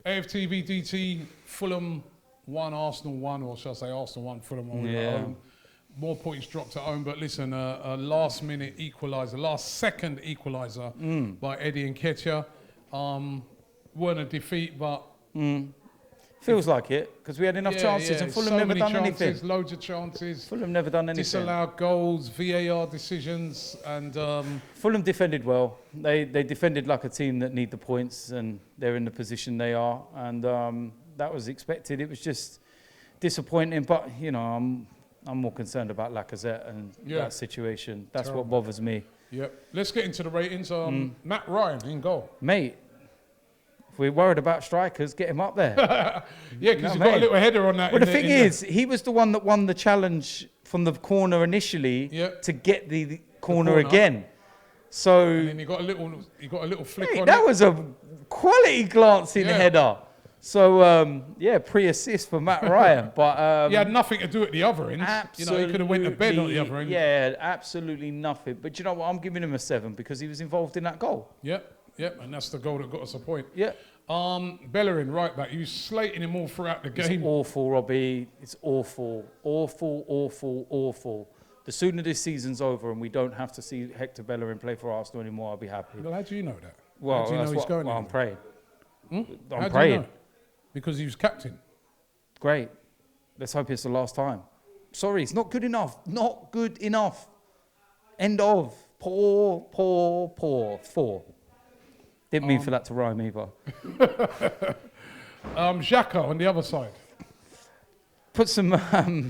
AFTV DT, Fulham 1, Arsenal 1, or shall I say Arsenal 1, Fulham 1 at home. More points dropped at home, but listen, a last-minute equaliser, last-second equaliser by Eddie Nketiah. Weren't a defeat, but... Feels like it, because we had enough chances and Fulham never done anything. Loads of chances. Fulham never done anything. Disallowed goals, VAR decisions, and... Fulham defended well. They defended like a team that need the points, and they're in the position they are, and that was expected. It was just disappointing, but, you know, I'm more concerned about Lacazette and that situation. That's what bothers me. Yep. Let's get into the ratings. Matt Ryan in goal. Mate, if we're worried about strikers, get him up there. Yeah, because he's got a little header on that. Well, the thing is, he was the one that won the challenge from the corner initially to get the corner again. So and then he got a little flick on that it. was a quality glancing header. So, pre-assist for Matt Ryan. But he had nothing to do at the other end. You know, he could have went to bed on the other end. Yeah, absolutely nothing. But you know what? I'm giving him a 7 because he was involved in that goal. Yep, and that's the goal that got us a point. Yeah. Bellerin, right back. You was slating him all throughout the game. It's awful, Robbie. It's awful. Awful, awful, awful. The sooner this season's over and we don't have to see Hector Bellerin play for Arsenal anymore, I'll be happy. Well, how do you know that? Well, how do you know he's going I'm praying. I'm praying. Do you know? Because he was captain. Great. Let's hope it's the last time. Sorry, it's not good enough. Not good enough. End of. Poor. 4. Didn't mean for that to rhyme either. Xhaka on the other side. Put some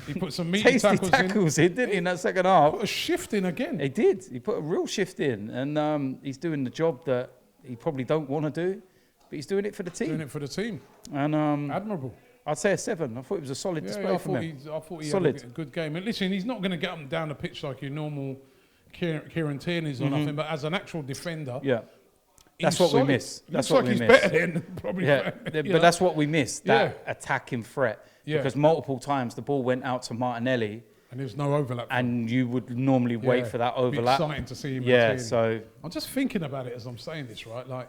he put some meaty tackles in, didn't he, in that second half? Put a shift in again. He did. He put a real shift in. And he's doing the job that he probably don't want to do. But he's doing it for the team. Doing it for the team. And admirable. I'd say a 7. I thought it was a solid display from him. I thought he solid. had a good game. And listen, he's not going to get up and down the pitch like your normal Kieran Tierney's or nothing, but as an actual defender... Yeah. That's what we miss. That's what we miss. He's better than probably. But that's what we miss. That attacking threat. Because multiple times the ball went out to Martinelli. And there's no overlap. And you would normally wait for that overlap. It'd be exciting to see him. Yeah. So I'm just thinking about it as I'm saying this, right? Like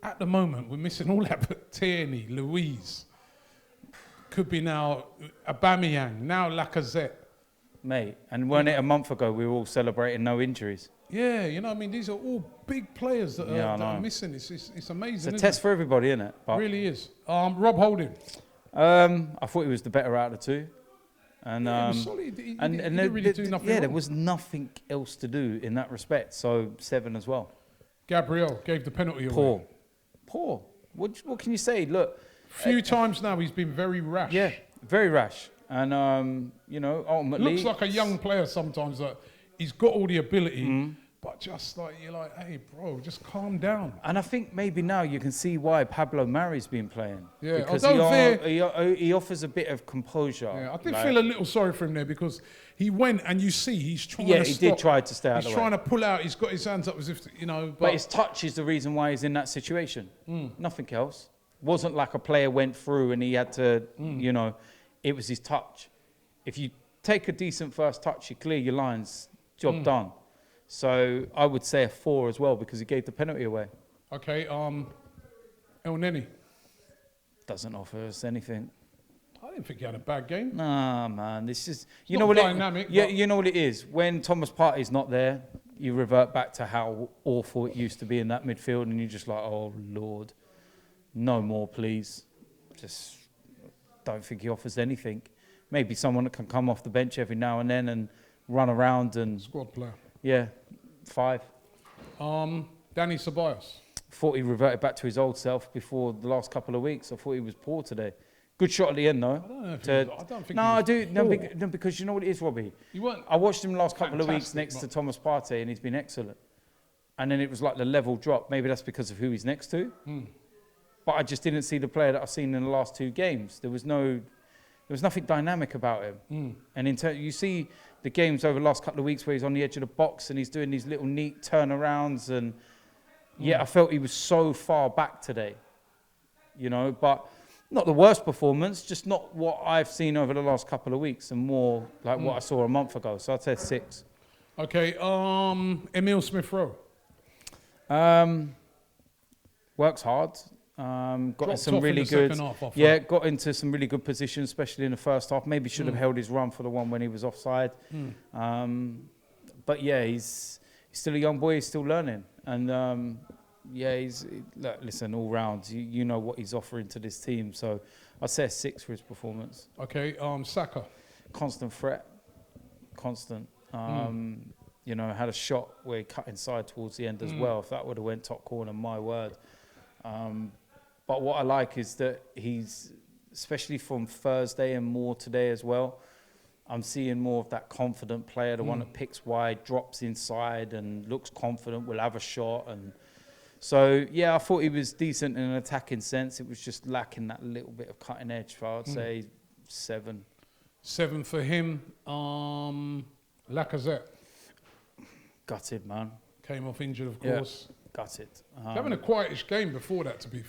at the moment we're missing all that, but Tierney, Luiz, could be now Aubameyang, now Lacazette. Mate, and weren't it a month ago we were all celebrating no injuries? Yeah, you know, I mean, these are all big players that are missing. It's amazing. It's a test for everybody, isn't it? It really is. Rob Holding. I thought he was the better out of the two. And he was solid. He didn't really do nothing wrong. There was nothing else to do in that respect. So 7 as well. Gabriel gave the penalty away. Poor. What can you say? Look, few times now he's been very rash. Yeah, very rash. And you know, ultimately looks like a young player sometimes that he's got all the ability. But just like, you're like, hey, bro, just calm down. And I think maybe now you can see why Pablo Mari's been playing. Yeah, because he offers a bit of composure. Yeah, I did feel a little sorry for him there because he went and you see he's trying to stop. Yeah, he did try to stay out of the way. He's trying to pull out. He's got his hands up as if, you know. But his touch is the reason why he's in that situation. Nothing else. Wasn't like a player went through and he had to, you know, it was his touch. If you take a decent first touch, you clear your lines, job done. So I would say a 4 as well because he gave the penalty away. Okay, El Neni. Doesn't offer us anything. I didn't think he had a bad game. Nah, man. This is you know what dynamic, you know what it is. When Thomas Partey's not there, you revert back to how awful it used to be in that midfield, and you're just like, oh Lord, no more, please. Just don't think he offers anything. Maybe someone that can come off the bench every now and then and run around and squad player. Yeah, 5. Danny Ceballos. Thought he reverted back to his old self before the last couple of weeks. I thought he was poor today. Good shot at the end, though. I don't know if I don't think I do. No, because you know what it is, Robbie? I watched him the last couple of weeks next to Thomas Partey, and he's been excellent. And then it was like the level drop. Maybe that's because of who he's next to. But I just didn't see the player that I've seen in the last 2 games. There was nothing dynamic about him. And you see the games over the last couple of weeks where he's on the edge of the box and he's doing these little neat turnarounds. And I felt he was so far back today, you know, but not the worst performance, just not what I've seen over the last couple of weeks and more like what I saw a month ago. So I'd say 6. Okay, Emile Smith-Rowe. Works hard. Got in some really good, got into some really good positions, especially in the first half. Maybe should have held his run for the one when he was offside. But yeah, he's still a young boy. He's still learning, and listen, all round, you know what he's offering to this team. So I'd say a 6 for his performance. Okay, Saka, constant threat, constant. You know, had a shot where he cut inside towards the end as well. If that would have went top corner, my word. But what I like is that he's, especially from Thursday and more today as well, I'm seeing more of that confident player, the one that picks wide, drops inside and looks confident, will have a shot. And so, yeah, I thought he was decent in an attacking sense. It was just lacking that little bit of cutting edge. So I'd say 7. 7 for him. Lacazette. Gutted, man. Came off injured, of course. Gutted. Having a quietish game before that, to be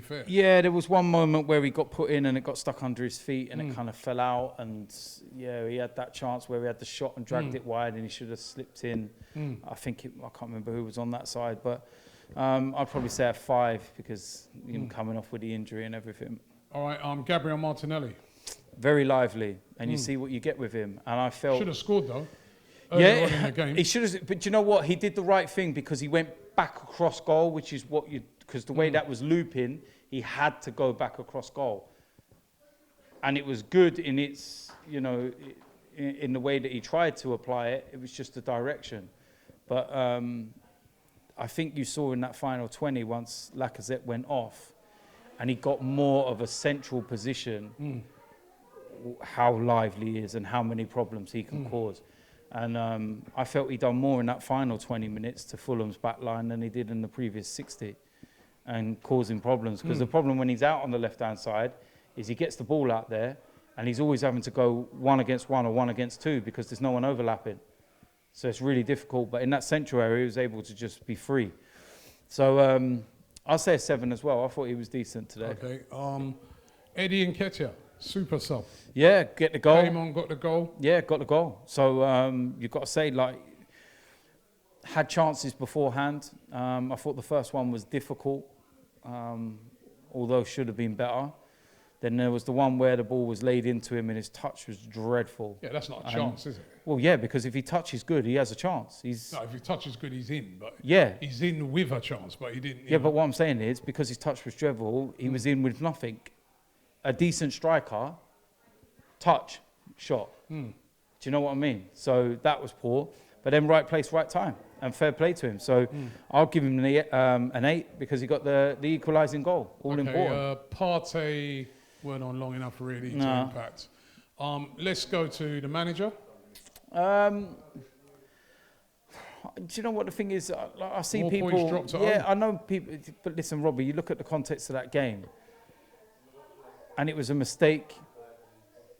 fair. Yeah, there was one moment where he got put in and it got stuck under his feet and it kind of fell out. And yeah, he had that chance where he had the shot and dragged it wide and he should have slipped in. I can't remember who was on that side, but I'd probably say a 5 because coming off with the injury and everything. All right, Gabriel Martinelli. Very lively, and you see what you get with him. And I felt should have scored though. Yeah, on in the game. He should have. But you know what? He did the right thing because he went back across goal, which is what because the way that was looping, he had to go back across goal. And it was good in its, in the way that he tried to apply it. It was just the direction. But I think you saw in that final 20 once Lacazette went off, and he got more of a central position. How lively he is and how many problems he can cause. And I felt he'd done more in that final 20 minutes to Fulham's back line than he did in the previous 60 and causing problems. Because the problem when he's out on the left-hand side is he gets the ball out there and he's always having to go 1 against 1 or 1 against 2 because there's no one overlapping. So it's really difficult. But in that central area, he was able to just be free. So I'll say a 7 as well. I thought he was decent today. Okay. Eddie Nketiah. Super sub. Yeah, get the goal. Came on, got the goal. Yeah, got the goal. So you've got to say, had chances beforehand. I thought the first one was difficult, although should have been better. Then there was the one where the ball was laid into him and his touch was dreadful. Yeah, that's not a chance, is it? Well, yeah, because if he touches good, he has a chance. No, if he touches good, he's in. But yeah, he's in with a chance, but he didn't. Yeah, but what I'm saying is, because his touch was dreadful, he was in with nothing. A decent striker, touch, shot. Do you know what I mean? So that was poor. But then right place, right time. And fair play to him. So I'll give him an 8 because he got the equalising goal. All important. Partey weren't on long enough really to impact. Let's go to the manager. Do you know what the thing is? I see more people... points dropped at home. I know people... But listen, Robbie, you look at the context of that game. And it was a mistake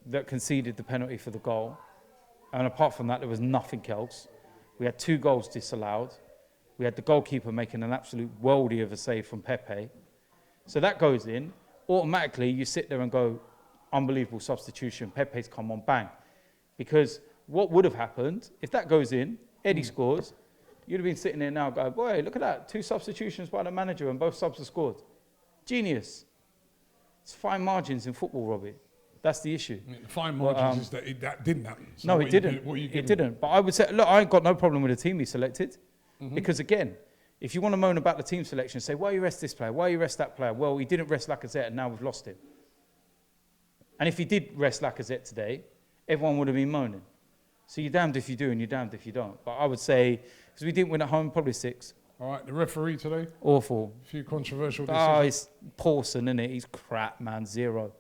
that conceded the penalty for the goal. And apart from that, there was nothing else. We had 2 goals disallowed. We had the goalkeeper making an absolute worldie of a save from Pepe. So that goes in. Automatically, you sit there and go, unbelievable substitution. Pepe's come on, bang. Because what would have happened, if that goes in, Eddie scores, you'd have been sitting there now going, boy, look at that. 2 substitutions by the manager and both subs have scored. Genius. It's fine margins in football, Robbie. That's the issue. I mean, the fine margins is that didn't happen. So no, it didn't. It didn't. But I would say, look, I ain't got no problem with the team he selected. Because again, if you want to moan about the team selection, say, why you rest this player? Why you rest that player? Well, he didn't rest Lacazette and now we've lost him. And if he did rest Lacazette today, everyone would have been moaning. So you're damned if you do and you're damned if you don't. But I would say, because we didn't win at home, probably 6. All right, the referee today? Awful. A few controversial decisions. Oh, it's Pawson, isn't it? He's crap, man. 0.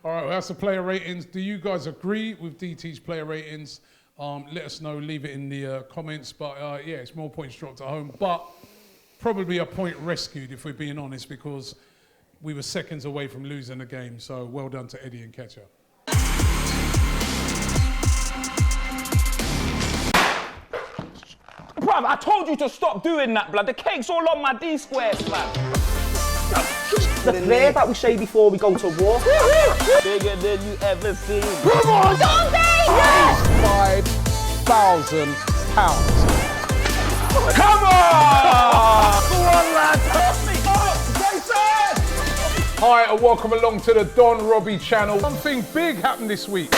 All right, well, that's the player ratings. Do you guys agree with DT's player ratings? Let us know. Leave it in the comments. But, yeah, it's more points dropped at home. But probably a point rescued, if we're being honest, because we were seconds away from losing the game. So well done to Eddie Nketiah. Bruv, I told you to stop doing that, blood. The cake's all on my D-squares, man. The prayer that we say before we go to war. Bigger than you ever seen. Come on, don't say yes! £5,000. Come on! Go on, lad. Hi and welcome along to the Don Robbie channel. Something big happened this week.